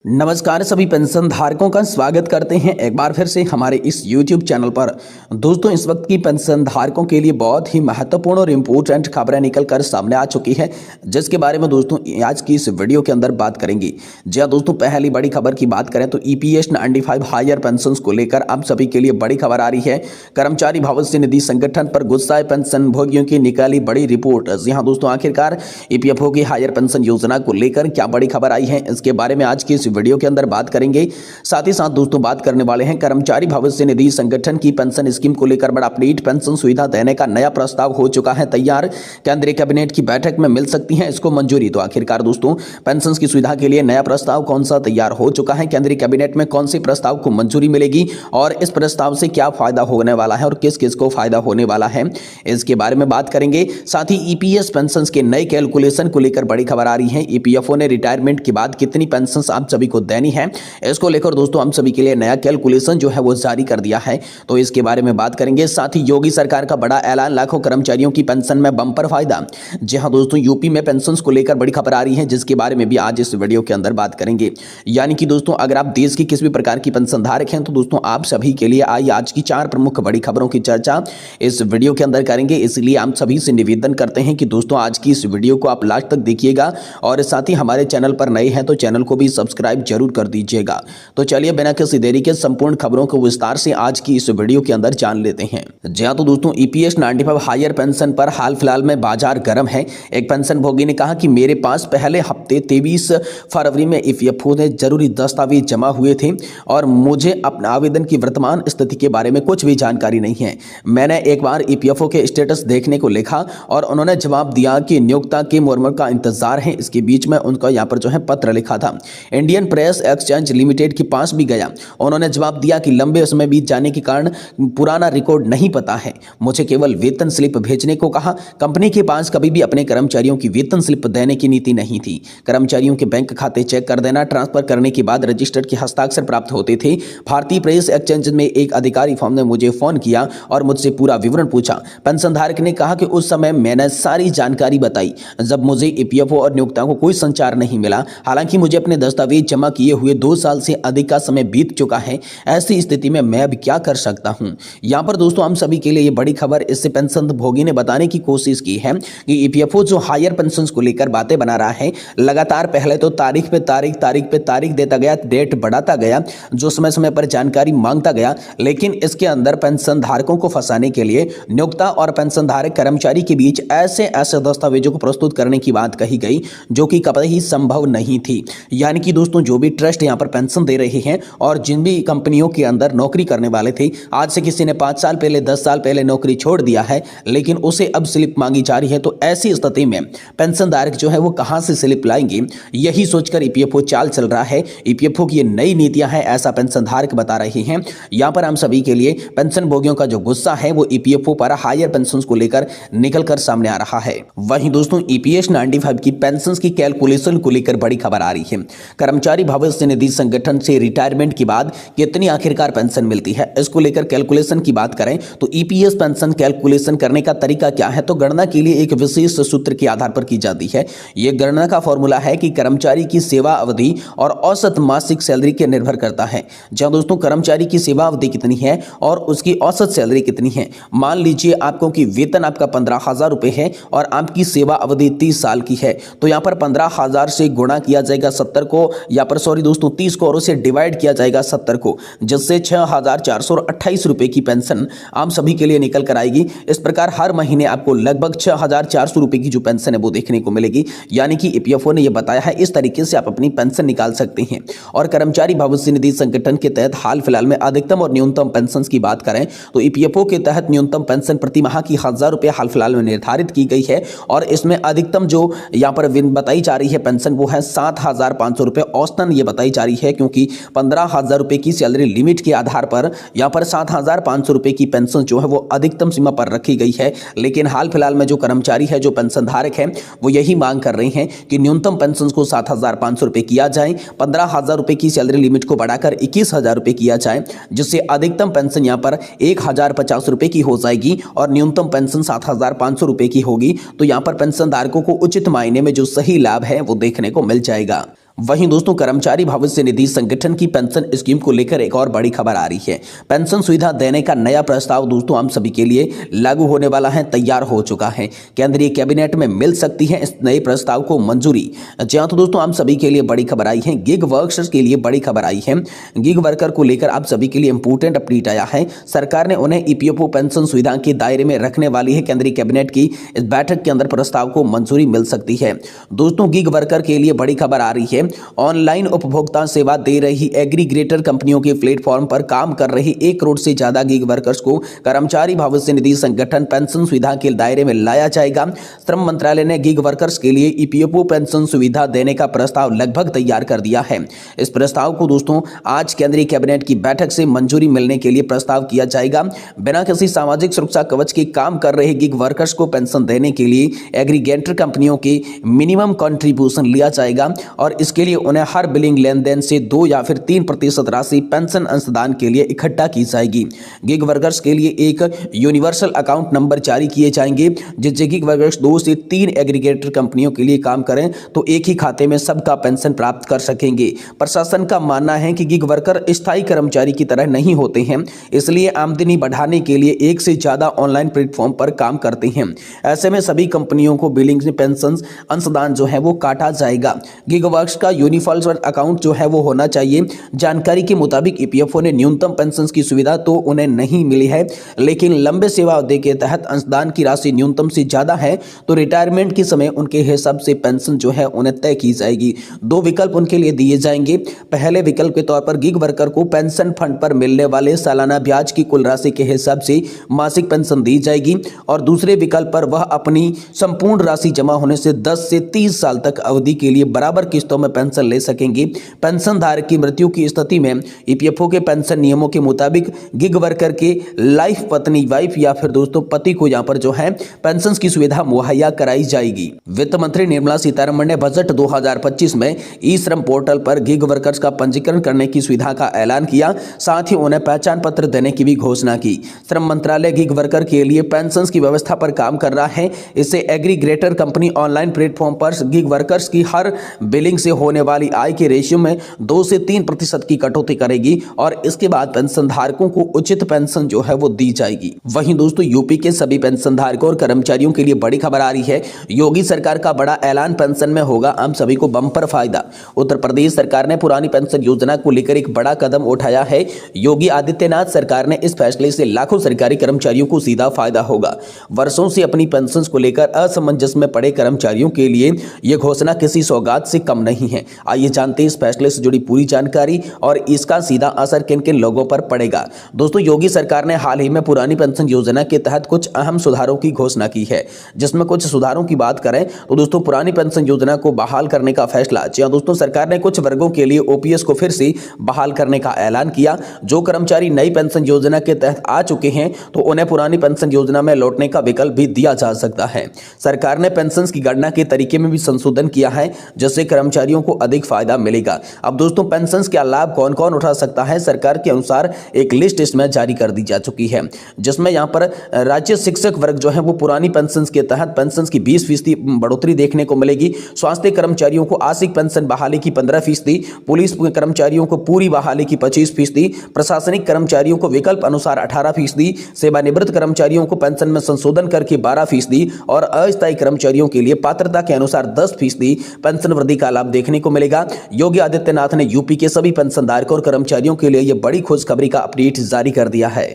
नमस्कार सभी पेंशन धारकों का स्वागत करते हैं एक बार फिर से हमारे इस YouTube चैनल पर। दोस्तों इस वक्त की पेंशन धारकों के लिए बहुत ही महत्वपूर्ण और इम्पोर्टेंट खबरें निकल कर सामने आ चुकी है, जिसके बारे में दोस्तों आज की इस वीडियो के अंदर बात करेंगे। जी हाँ दोस्तों, पहली बड़ी खबर की बात करें तो EPS 95 हायर पेंशन को लेकर आप सभी के लिए बड़ी खबर आ रही है। कर्मचारी भविष्य निधि संगठन पर गुस्साए पेंशन भोगियों की निकाली बड़ी रिपोर्ट। जी हाँ दोस्तों, आखिरकार EPFO की हायर पेंशन योजना को लेकर क्या बड़ी खबर आई है, इसके बारे में आज की इस वीडियो के अंदर बात करेंगे। साथ ही साथ दोस्तों बात करने वाले हैं कर्मचारी भविष्य निधि संगठन की पेंशन स्कीम को लेकर बड़ा अपडेट। पेंशन सुविधा देने का नया प्रस्ताव हो चुका है तैयार, केंद्रीय कैबिनेट की बैठक में मिल सकती है इसको मंजूरी। तो आखिरकार दोस्तों पेंशन की सुविधा के लिए नया प्रस्ताव कौन सा तैयार हो चुका है, केंद्रीय कैबिनेट में कौन से प्रस्ताव को मंजूरी मिलेगी और इस प्रस्ताव से क्या फायदा होने वाला है और किस किस को फायदा होने वाला है, इसके बारे में बात करेंगे। साथ ही EPS पेंशन के नए कैलकुलेशन को लेकर बड़ी खबर आ रही है। EPFO ने रिटायरमेंट के बाद कितनी पेंशन आप सभी को देनी है, इसको लेकर दोस्तों हम सभी के लिए नया कैलकुलेशन जो है वो जारी कर दिया है, तो इसके बारे में बात करेंगे। साथ ही योगी सरकार का बड़ा ऐलान, लाखों कर्मचारियों की पेंशन में बम्पर फायदा। जी हां दोस्तों, यूपी में पेंशन को लेकर बड़ी खबर आ रही है, जिसके बारे में भी आज इस वीडियो के अंदर बात करेंगे। यानी कि दोस्तों अगर आप देश की किसी भी प्रकार की पेंशन धारक हैं तो दोस्तों आप सभी के लिए आई आज की 4 प्रमुख बड़ी खबरों की चर्चा इस वीडियो के अंदर करेंगे। इसलिए आप सभी से निवेदन करते हैं कि दोस्तों आज की इस वीडियो को आप लास्ट तक देखिएगा और साथ ही हमारे चैनल पर नए हैं तो चैनल को भी सब्सक्राइब जरूर कर दीजिएगा। तो चलिए बिना किसी देरी के संपूर्ण खबरों को विस्तार से आज की इस वीडियो के अंदर जान लेते हैं। जी हां तो दोस्तों EPS 95 हायर पेंशन पर हाल फिलहाल में बाजार गर्म है। एक पेंशन भोगी ने कहा कि मेरे पास पहले हफ्ते 23 फरवरी में EPFO ने जरूरी दस्तावेज जमा हुए थे और मुझे अपने आवेदन की वर्तमान स्थिति के बारे में कुछ भी जानकारी नहीं है। मैंने एक बार EPFO के स्टेटस देखने को लिखा और उन्होंने जवाब दिया कि नियोक्ता के मुर्मर का इंतजार है। इसके बीच में उनका यहाँ पर जो है पत्र लिखा था। इंडियन प्रेस एक्सचेंज लिमिटेड के पास भी गया, उन्होंने जवाब दिया कि लंबे समय बीत जाने के कारण पुराना रिकॉर्ड नहीं पता है। मुझे केवल वेतन स्लिप भेजने को कहा। कंपनी के पास कभी भी अपने कर्मचारियों की वेतन स्लिप देने की नीति नहीं थी। कर्मचारियों के बैंक खाते चेक कर देना, ट्रांसफर करने के बाद रजिस्टर्ड के हस्ताक्षर प्राप्त होते थे। भारतीय प्रेस एक्सचेंज में एक अधिकारी फर्म ने मुझे फोन किया और मुझसे पूरा विवरण पूछा। पेंशनधारक ने कहा कि उस समय मैंने सारी जानकारी बताई जब मुझे EPFO और नियोक्ता को कोई संचार नहीं मिला। हालांकि मुझे अपने दस्तावेज जमा किए हुए 2 साल से अधिक का समय बीत चुका है। ऐसी स्थिति में मैं अब क्या कर सकता हूं। यहां पर दोस्तों हम सभी के लिए ये बड़ी खबर। इससे पेंशन भोगी ने बताने की कोशिश की है कि EPFO जो हायर पेंशन को लेकर बातें बना रहा है, लगातार पहले तो तारीख पे तारीख देता गया, डेट बढ़ाता गया, जो समय समय पर जानकारी मांगता गया, लेकिन इसके अंदर पेंशन धारकों को फंसाने के लिए नियोक्ता और पेंशन धारक कर्मचारी के बीच ऐसे दस्तावेजों को प्रस्तुत करने की बात कही गई जो कि कभी संभव नहीं थी। यानी कि दोस्तों जो भी ट्रस्ट यहां पर पेंशन दे रहे हैं और जिन भी कंपनियों के अंदर नौकरी करने वाले थे, आज से किसी ने 5 साल पहले 10 साल पहले नौकरी छोड़ दिया है, लेकिन उसे अब स्लिप मांगी जा रही है, तो ऐसी स्थिति में पेंशन धारक जो है वो कहां से स्लिप लाएंगे, यही सोचकर EPFO चाल चल रहा है। EPFO की ये नई नीतियां हैं, ऐसा पेंशन धारक बता रहे हैं। यहां पर हम सभी के लिए पेंशन भोगियों का जो गुस्सा है वो EPFO पर हायर पेंशन को लेकर निकलकर सामने आ रहा है। वहीं दोस्तों EPS 95 की पेंशन की कैलकुलेशन को लेकर बड़ी खबर आ रही है। कर्मचारी भविष्य निधि संगठन से रिटायरमेंट के बाद कितनी आखिरकार पेंशन मिलती है, इसको लेकर कैलकुलेशन की बात करें तो EPS पेंशन कैलकुलेशन करने का तरीका क्या है, तो गणना के लिए एक विशेष सूत्र के आधार पर की जाती है। यह गणना का फॉर्मूला है कि कर्मचारी की सेवा अवधि और औसत मासिक सैलरी के निर्भर करता है। जहां दोस्तों कर्मचारी की सेवा अवधि कितनी है और उसकी औसत सैलरी कितनी है। मान लीजिए आपको कि वेतन आपका 15,000 रुपए है और आपकी सेवा अवधि 30 साल की है, तो यहां पर 15,000 से गुणा किया जाएगा 70 को, या पर सॉरी दोस्तों 30 को और उसे डिवाइड किया जाएगा 70 को, जिससे 6,428 रुपए की पेंशन आप सभी के लिए निकल कर आएगी। इस प्रकार हर महीने आपको लगभग 6,400 रुपए की जो पेंशन है वो देखने को मिलेगी। यानी कि EPFO ने यह बताया है इस तरीके से आप अपनी पेंशन निकाल सकते हैं। और कर्मचारी भविष्य निधि संगठन के तहत हाल फिलहाल में अधिकतम और न्यूनतम पेंशन की बात करें तो EPFO के तहत न्यूनतम पेंशन प्रति माह की 1,000 रुपए हाल फिलहाल में निर्धारित की गई है और इसमें अधिकतम जो यहाँ पर बताई जा रही है पेंशन वो है 7,500 रुपए औसतन ये बताई जा रही है, क्योंकि 15,000 रुपए की सैलरी लिमिट के आधार पर यहाँ पर 7,500 रुपए की पेंशन जो है वो अधिकतम सीमा पर रखी गई है। लेकिन हाल फिलहाल में जो कर्मचारी है, जो पेंशन धारक है, वो यही मांग कर रहे हैं कि न्यूनतम पेंशन को 7,500 रुपए किया जाए, 15,000 रुपए की सैलरी लिमिट को बढ़ाकर 21,000 रुपए किया जाए, जिससे अधिकतम पेंशन यहाँ पर 1,050 रुपए की हो जाएगी और न्यूनतम पेंशन 7,500 रुपए की होगी। तो यहाँ पर पेंशन धारकों को उचित मायने में जो सही लाभ है वो देखने को मिल जाएगा। वहीं दोस्तों कर्मचारी भविष्य निधि संगठन की पेंशन स्कीम को लेकर एक और बड़ी खबर आ रही है। पेंशन सुविधा देने का नया प्रस्ताव दोस्तों हम सभी के लिए लागू होने वाला है, तैयार हो चुका है। केंद्रीय कैबिनेट में मिल सकती है इस नए प्रस्ताव को मंजूरी। जहां तो दोस्तों हम सभी के लिए बड़ी खबर आई है, गिग वर्कर्स के लिए बड़ी खबर आई है। गिग वर्कर को लेकर आप सभी के लिए इंपोर्टेंट अपडेट आया है। सरकार ने उन्हें ईपीएफओ पेंशन सुविधा के दायरे में रखने वाली है। केंद्रीय कैबिनेट की इस बैठक के अंदर प्रस्ताव को मंजूरी मिल सकती है। दोस्तों गिग वर्कर के लिए बड़ी खबर आ रही है। ऑनलाइन उपभोक्ता सेवा दे रही एग्रीगेटर कंपनियों के प्लेटफॉर्म पर काम कर रही 1 करोड़ से ज्यादा गिग वर्कर्स को कर्मचारी भविष्य निधि संगठन पेंशन सुविधा के दायरे में लाया जाएगा। श्रम मंत्रालय ने गिग वर्कर्स के लिए ईपीएफओ पेंशन सुविधा देने का प्रस्ताव लगभग तैयार कर दिया है। इस प्रस्ताव को दोस्तों आज केंद्रीय कैबिनेट की बैठक से मंजूरी मिलने के लिए प्रस्ताव किया जाएगा। बिना किसी सामाजिक सुरक्षा कवच के काम कर रहे गिग वर्कर्स को पेंशन देने के लिए एग्रीगेटर कंपनियों के मिनिमम कंट्रीब्यूशन लिया जाएगा और इसके लिए उन्हें हर बिलिंग लेन देन से 2 या फिर 3% राशि पेंशन अंशदान के लिए इकट्ठा की जाएगी। गिग वर्कर्स के लिए एक यूनिवर्सल अकाउंट नंबर जारी किए जाएंगे, जिससे गिग वर्कर्स 2 से 3 एग्रीगेटर कंपनियों के लिए काम करें तो एक ही खाते में सबका पेंशन प्राप्त कर सकेंगे। प्रशासन का मानना है कि गिग वर्कर स्थायी कर्मचारी की तरह नहीं होते हैं, इसलिए आमदनी बढ़ाने के लिए एक से ज्यादा ऑनलाइन प्लेटफॉर्म पर काम करते हैं। ऐसे में सभी कंपनियों को बिलिंग से पेंशन अंशदान जो है वो काटा जाएगा। गिग वर्कर्स का यूनिवर्सल अकाउंट जो है वो होना चाहिए। जानकारी के मुताबिक ईपीएफओ ने न्यूनतम पेंशन की सुविधा तो उन्हें नहीं मिली है, लेकिन लंबे सेवा अवधि के तहत अंशदान की राशि न्यूनतम से ज्यादा है तो रिटायरमेंट के समय उनके हिसाब से पेंशन जो है उन्हें तय की जाएगी। 2 विकल्प उनके लिए दिए जाएंगे। पहले विकल्प के तौर पर गिग वर्कर को पेंशन फंड पर मिलने वाले सालाना ब्याज की कुल राशि के हिसाब से मासिक पेंशन दी जाएगी और दूसरे विकल्प पर वह अपनी संपूर्ण राशि जमा होने से 10 से 30 साल तक अवधि के लिए बराबर किस्तों में पेंशन ले सकेंगे। पेंशन धारक की मृत्यु की स्थिति में ईपीएफओ के पेंशन नियमों के मुताबिक गिग वर्कर के लाइफ पत्नी वाइफ या फिर दोस्तों पति को यहां पर जो है पेंशन की सुविधा मुहैया कराई जाएगी। वित्त मंत्री निर्मला सीतारमण ने बजट 2025 में ई श्रम पोर्टल पर गिग वर्कर्स का पंजीकरण करने की सुविधा का ऐलान किया, साथ ही उन्हें पहचान पत्र देने की भी घोषणा की। श्रम मंत्रालय गिग वर्कर के लिए पेंशन की व्यवस्था पर काम कर रहा है। इससे एग्रीगेटर कंपनी ऑनलाइन प्लेटफॉर्म पर गिग वर्कर्स की हर बिलिंग से होने वाली आय के रेशियो में 2 से 3% की कटौती करेगी और इसके बाद पेंशन धारकों को उचित पेंशन जो है वो दी जाएगी। वहीं दोस्तों यूपी के सभी पेंशन धारकों और कर्मचारियों के लिए बड़ी खबर आ रही है। योगी सरकार का बड़ा ऐलान, पेंशन में होगा हम सभी को बम्पर फायदा। उत्तर प्रदेश सरकार ने पुरानी पेंशन योजना को लेकर एक बड़ा कदम उठाया है। योगी आदित्यनाथ सरकार ने इस फैसले से लाखों सरकारी कर्मचारियों को सीधा फायदा होगा। वर्षों से अपनी पेंशन को लेकर असमंजस में पड़े कर्मचारियों के लिए यह घोषणा किसी सौगात से कम नहीं है। आइए जानते हैं इस फैसले से जुड़ी पूरी जानकारी और इसका सीधा असर किन किन लोगों पर पड़ेगा। दोस्तों योगी सरकार ने हाल ही में पुरानी पेंशन योजना के तहत कुछ अहम सुधारों की घोषणा की है, जिसमें कुछ सुधारों की बात करें तो दोस्तों पुरानी पेंशन योजना को बहाल करने का फैसला। जी हां दोस्तों, सरकार ने कुछ वर्गों के लिए ओपीएस को फिर से बहाल करने का ऐलान किया। जो कर्मचारी नई पेंशन योजना के तहत आ चुके हैं तो उन्हें पुरानी पेंशन योजना में लौटने का विकल्प भी दिया जा सकता है। सरकार ने पेंशन की गणना के तरीके में भी संशोधन किया है, जिससे कर्मचारियों को अधिक फायदा मिलेगा। अब दोस्तों पेंशन का लाभ कौन कौन उठा सकता है, सरकार के अनुसार एक लिस्ट इसमें जारी कर दी जा चुकी है, जिसमें यहां पर राज्य शिक्षक वर्ग जो है वो पुरानी पेंशन के तहत पेंशन की 20% बढ़ोतरी देखने को मिलेगी। स्वास्थ्य कर्मचारियों को आंशिक पेंशन बहाली की 15%, पुलिस कर्मचारियों को पूरी बहाली की 25%, प्रशासनिक कर्मचारियों को विकल्प अनुसार 18%, सेवानिवृत्त कर्मचारियों को पेंशन में संशोधन करके 12% और अस्थायी कर्मचारियों के लिए पात्रता के अनुसार 10% पेंशन वृद्धि का लाभ देखने को मिलेगा। योगी आदित्यनाथ ने यूपी के सभी पेंशनधारकों और कर्मचारियों के लिए यह बड़ी खुशखबरी का अपडेट जारी कर दिया है।